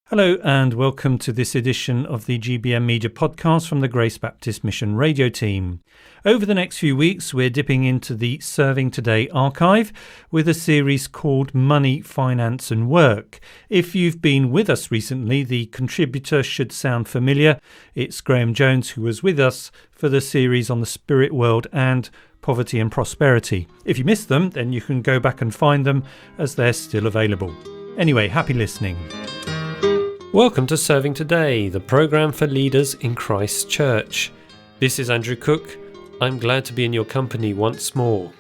Hello and welcome to this edition of the GBM Media Podcast from the Grace Baptist Mission Radio team. Over the next few weeks, we're dipping into the Serving Today archive with a series called Money, Finance and Work. If you've been with us recently, the contributor should sound familiar. It's Graham Jones who was with us for the series on the spirit world and poverty and prosperity. If you missed them, then you can go back and find them as they're still available. Anyway, happy listening. Welcome to Serving Today, the programme for leaders in Christ's Church. This is Andrew Cook. I'm glad to be in your company once more.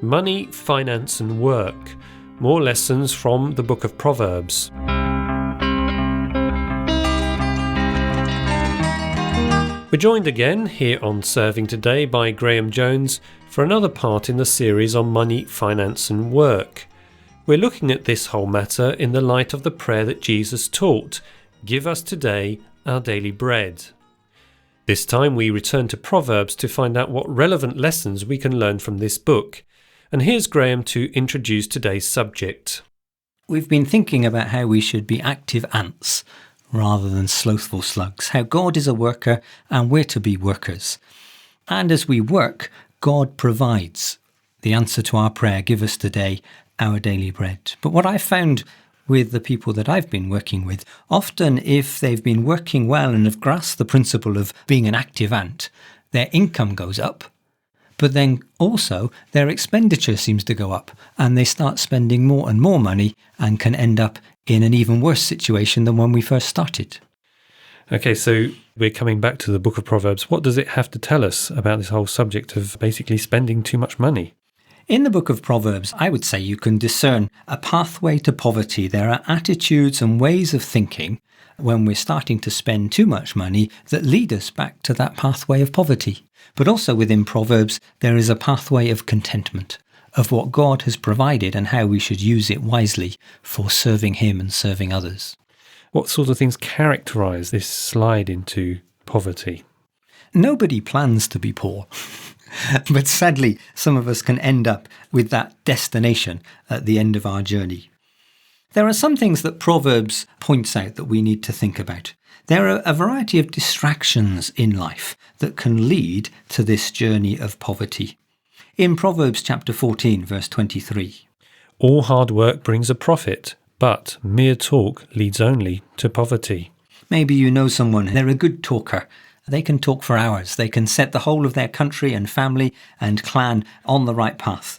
Money, Finance and Work. More lessons from the book of Proverbs. We're joined again here on Serving Today by Graham Jones for another part in the series on money, finance and work. We're looking at this whole matter in the light of the prayer that Jesus taught, "Give us today our daily bread." This time we return to Proverbs to find out what relevant lessons we can learn from this book. And here's Graham to introduce today's subject. We've been thinking about how we should be active ants rather than slothful slugs, how God is a worker and we're to be workers. And as we work, God provides the answer to our prayer, "Give us today our daily bread." But what I've found with the people that I've been working with, often if they've been working well and have grasped the principle of being an active ant, their income goes up, but then also their expenditure seems to go up and they start spending more and more money and can end up in an even worse situation than when we first started. Okay, so we're coming back to the book of Proverbs. What does it have to tell us about this whole subject of basically spending too much money? In the book of Proverbs, I would say you can discern a pathway to poverty. There are attitudes and ways of thinking when we're starting to spend too much money that lead us back to that pathway of poverty. But also within Proverbs, there is a pathway of contentment, of what God has provided and how we should use it wisely for serving Him and serving others. What sort of things characterise this slide into poverty? Nobody plans to be poor. But sadly, some of us can end up with that destination at the end of our journey. There are some things that Proverbs points out that we need to think about. There are a variety of distractions in life that can lead to this journey of poverty. In Proverbs chapter 14, verse 23. All hard work brings a profit, but mere talk leads only to poverty. Maybe you know someone, they're a good talker. They can talk for hours. They can set the whole of their country and family and clan on the right path.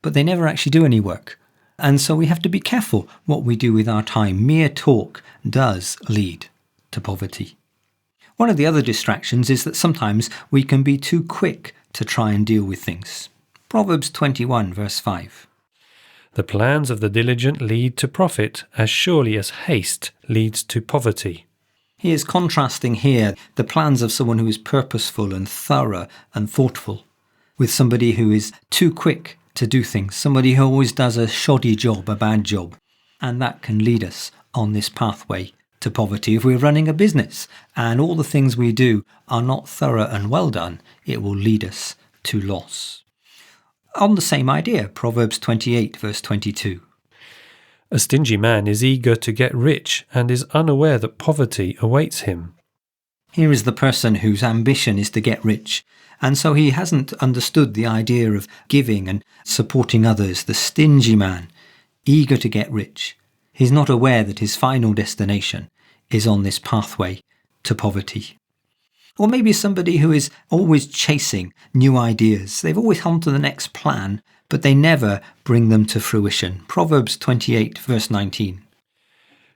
But they never actually do any work. And so we have to be careful what we do with our time. Mere talk does lead to poverty. One of the other distractions is that sometimes we can be too quick to try and deal with things. Proverbs 21, verse 5. The plans of the diligent lead to profit as surely as haste leads to poverty. He is contrasting here the plans of someone who is purposeful and thorough and thoughtful with somebody who is too quick to do things, somebody who always does a shoddy job, a bad job. And that can lead us on this pathway to poverty. If we're running a business and all the things we do are not thorough and well done, it will lead us to loss. On the same idea, Proverbs 28, verse 22. A stingy man is eager to get rich and is unaware that poverty awaits him. Here is the person whose ambition is to get rich, and so he hasn't understood the idea of giving and supporting others. The stingy man, eager to get rich. He's not aware that his final destination is on this pathway to poverty. Or maybe somebody who is always chasing new ideas. They've always on to the next plan, but they never bring them to fruition. Proverbs 28, verse 19.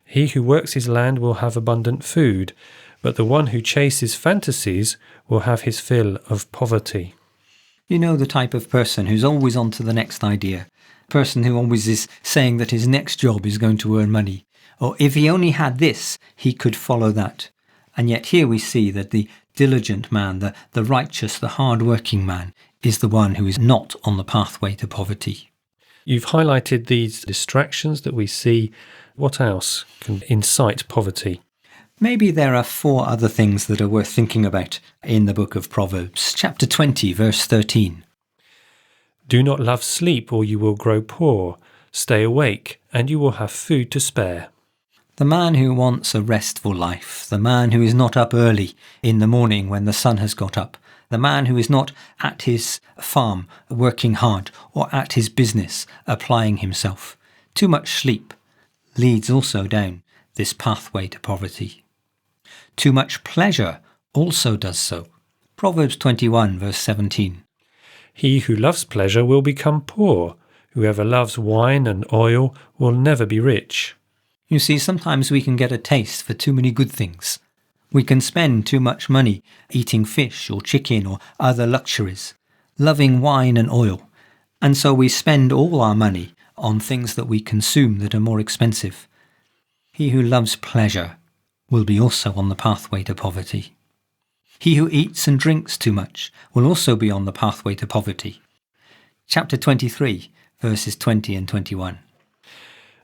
He who works his land will have abundant food, but the one who chases fantasies will have his fill of poverty. You know the type of person who's always on to the next idea. Person who always is saying that his next job is going to earn money. Or if he only had this, he could follow that. And yet here we see that the diligent man, the righteous, the hard-working man, is the one who is not on the pathway to poverty. You've highlighted these distractions that we see. What else can incite poverty? Maybe there are 4 other things that are worth thinking about in the book of Proverbs. Chapter 20, verse 13. Do not love sleep or you will grow poor. Stay awake, and you will have food to spare. The man who wants a restful life, the man who is not up early in the morning when the sun has got up, the man who is not at his farm working hard or at his business applying himself. Too much sleep leads also down this pathway to poverty. Too much pleasure also does so. Proverbs 21 verse 17. He who loves pleasure will become poor. Whoever loves wine and oil will never be rich. You see, sometimes we can get a taste for too many good things. We can spend too much money eating fish or chicken or other luxuries, loving wine and oil. And so we spend all our money on things that we consume that are more expensive. He who loves pleasure will be also on the pathway to poverty. He who eats and drinks too much will also be on the pathway to poverty. Chapter 23, verses 20 and 21.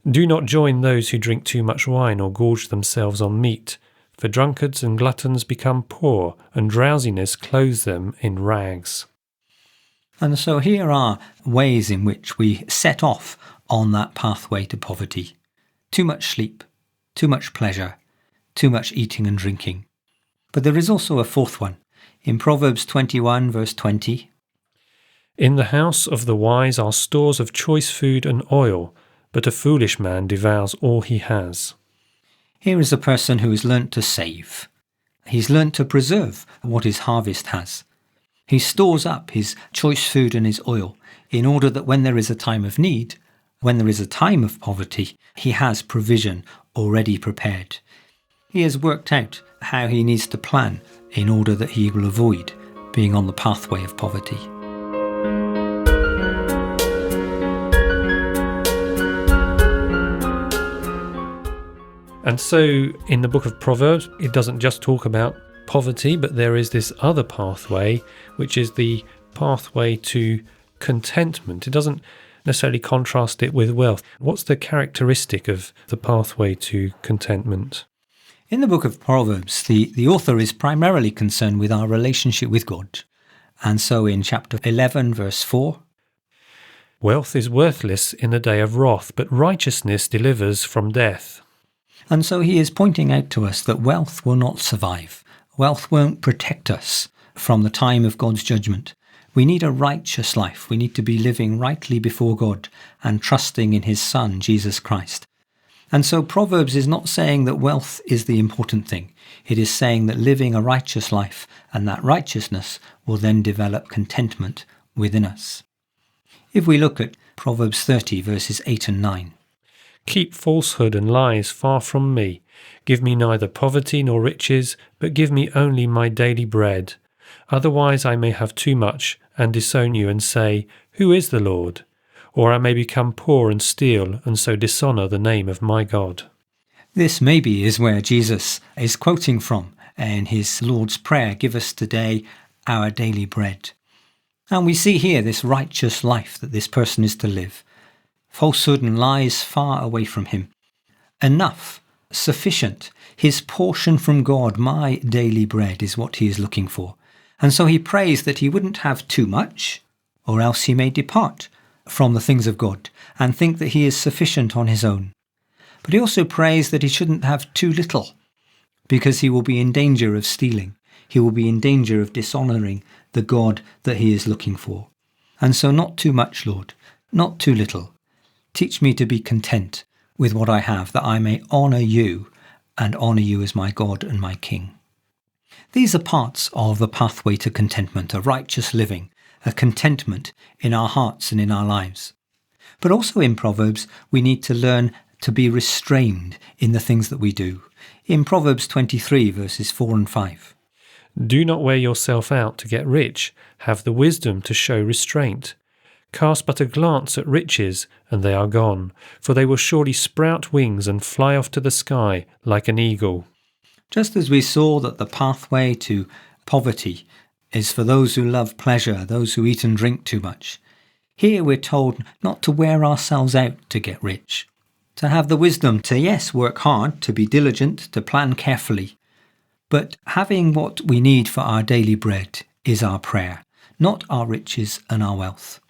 Do not join those who drink too much wine or gorge themselves on meat, for drunkards and gluttons become poor, and drowsiness clothes them in rags. And so here are ways in which we set off on that pathway to poverty. Too much sleep, too much pleasure, too much eating and drinking. But there is also a fourth one. In Proverbs 21 verse 20. In the house of the wise are stores of choice food and oil, but a foolish man devours all he has. Here is a person who has learnt to save. He's learnt to preserve what his harvest has. He stores up his choice food and his oil in order that when there is a time of need, when there is a time of poverty, he has provision already prepared. He has worked out how he needs to plan in order that he will avoid being on the pathway of poverty. And so in the book of Proverbs, it doesn't just talk about poverty, but there is this other pathway, which is the pathway to contentment. It doesn't necessarily contrast it with wealth. What's the characteristic of the pathway to contentment? In the book of Proverbs, the author is primarily concerned with our relationship with God. And so in chapter 11, verse 4, Wealth is worthless in the day of wrath, but righteousness delivers from death. and so he is pointing out to us that wealth will not survive. Wealth won't protect us from the time of God's judgment. We need a righteous life. We need to be living rightly before God and trusting in his Son, Jesus Christ. And so Proverbs is not saying that wealth is the important thing. It is saying that living a righteous life and that righteousness will then develop contentment within us. If we look at Proverbs 30 verses 8 and 9. Keep falsehood and lies far from me. Give me neither poverty nor riches, but give me only my daily bread. Otherwise I may have too much and disown you and say, Who is the Lord? Or I may become poor and steal and so dishonour the name of my God. This maybe is where Jesus is quoting from in his Lord's Prayer, give us today our daily bread. And we see here this righteous life that this person is to live. Falsehood and lies far away from him. Enough, sufficient, his portion from God, my daily bread, is what he is looking for. And so he prays that he wouldn't have too much, or else he may depart from the things of God and think that he is sufficient on his own. But he also prays that he shouldn't have too little, because he will be in danger of stealing. He will be in danger of dishonouring the God that he is looking for. And so not too much, Lord, not too little. Teach me to be content with what I have, that I may honour you and honour you as my God and my King. These are parts of the pathway to contentment, a righteous living, a contentment in our hearts and in our lives. But also in Proverbs, we need to learn to be restrained in the things that we do. In Proverbs 23, verses 4 and 5. Do not wear yourself out to get rich. Have the wisdom to show restraint. Cast but a glance at riches, and they are gone, for they will surely sprout wings and fly off to the sky like an eagle. Just as we saw that the pathway to poverty is for those who love pleasure, those who eat and drink too much, here we're told not to wear ourselves out to get rich, to have the wisdom to, yes, work hard, to be diligent, to plan carefully, but having what we need for our daily bread is our prayer, not our riches and our wealth.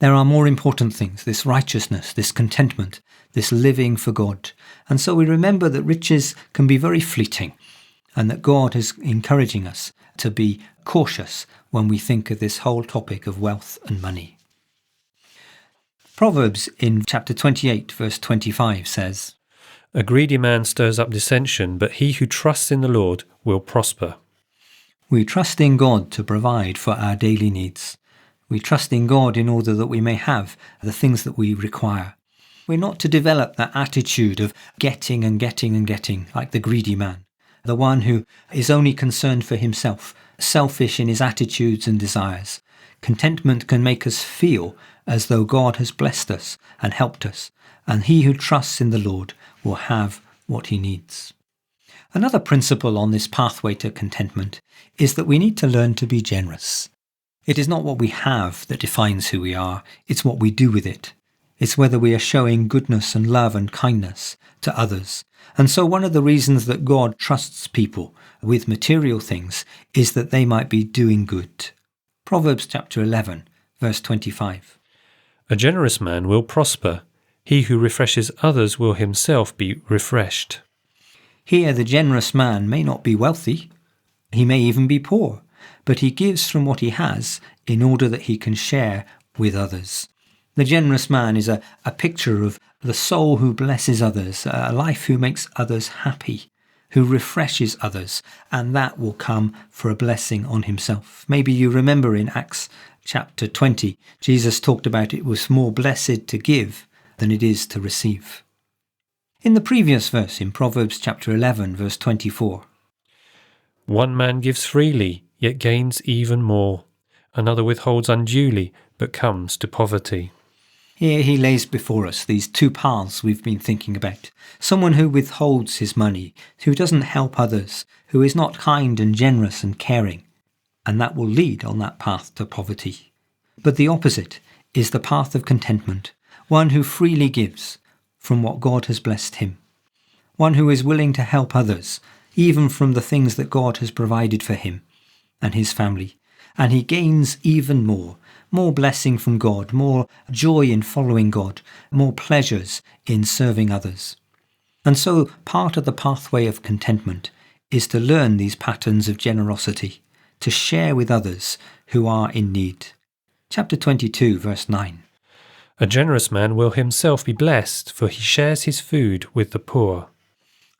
There are more important things, this righteousness, this contentment, this living for God. And so we remember that riches can be very fleeting and that God is encouraging us to be cautious when we think of this whole topic of wealth and money. Proverbs in chapter 28, verse 25 says, "A greedy man stirs up dissension, but he who trusts in the Lord will prosper." We trust in God to provide for our daily needs. We trust in God in order that we may have the things that we require. We're not to develop that attitude of getting and getting and getting, like the greedy man, the one who is only concerned for himself, selfish in his attitudes and desires. Contentment can make us feel as though God has blessed us and helped us, and he who trusts in the Lord will have what he needs. Another principle on this pathway to contentment is that we need to learn to be generous. It is not what we have that defines who we are, it's what we do with it. It's whether we are showing goodness and love and kindness to others. And so one of the reasons that God trusts people with material things is that they might be doing good. Proverbs chapter 11, verse 25. "A generous man will prosper. He who refreshes others will himself be refreshed." Here the generous man may not be wealthy, he may even be poor, but he gives from what he has in order that he can share with others. The generous man is a picture of the soul who blesses others, a life who makes others happy, who refreshes others, and that will come for a blessing on himself. Maybe you remember in Acts chapter 20, Jesus talked about it was more blessed to give than it is to receive. In the previous verse, in Proverbs chapter 11, verse 24, "One man gives freely, yet gains even more. Another withholds unduly, but comes to poverty." Here he lays before us these two paths we've been thinking about. Someone who withholds his money, who doesn't help others, who is not kind and generous and caring, and that will lead on that path to poverty. But the opposite is the path of contentment, one who freely gives from what God has blessed him, one who is willing to help others, even from the things that God has provided for him and his family, and he gains even more blessing from God, more joy in following God, more pleasures in serving others. And so part of the pathway of contentment is to learn these patterns of generosity, to share with others who are in need. Chapter 22, verse 9. "A generous man will himself be blessed, for he shares his food with the poor."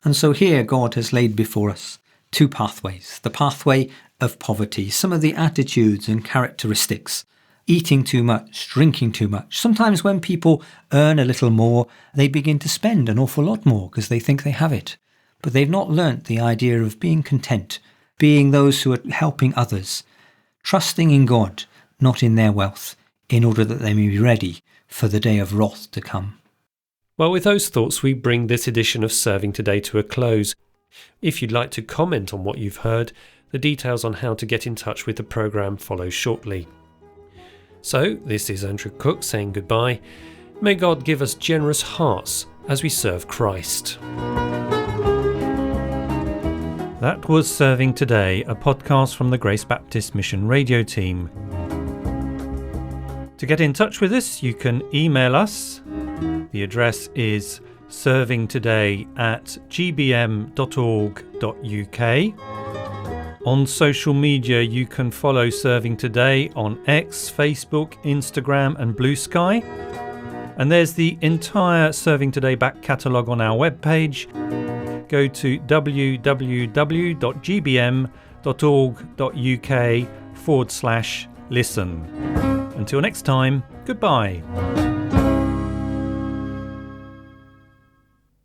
And so here God has laid before us two pathways. The pathway of poverty, some of the attitudes and characteristics, eating too much, drinking too much. Sometimes when people earn a little more, they begin to spend an awful lot more because they think they have it. But they've not learnt the idea of being content, being those who are helping others, trusting in God, not in their wealth, in order that they may be ready for the day of wrath to come. Well, with those thoughts, we bring this edition of Serving Today to a close. If you'd like to comment on what you've heard, the details on how to get in touch with the programme follow shortly. So, this is Andrew Cook saying goodbye. May God give us generous hearts as we serve Christ. That was Serving Today, a podcast from the Grace Baptist Mission Radio team. To get in touch with us, you can email us. The address is servingtoday@gbm.org.uk. On social media, you can follow Serving Today on X, Facebook, Instagram and Blue Sky. And there's the entire Serving Today back catalogue on our webpage. Go to www.gbm.org.uk/listen. Until next time, goodbye.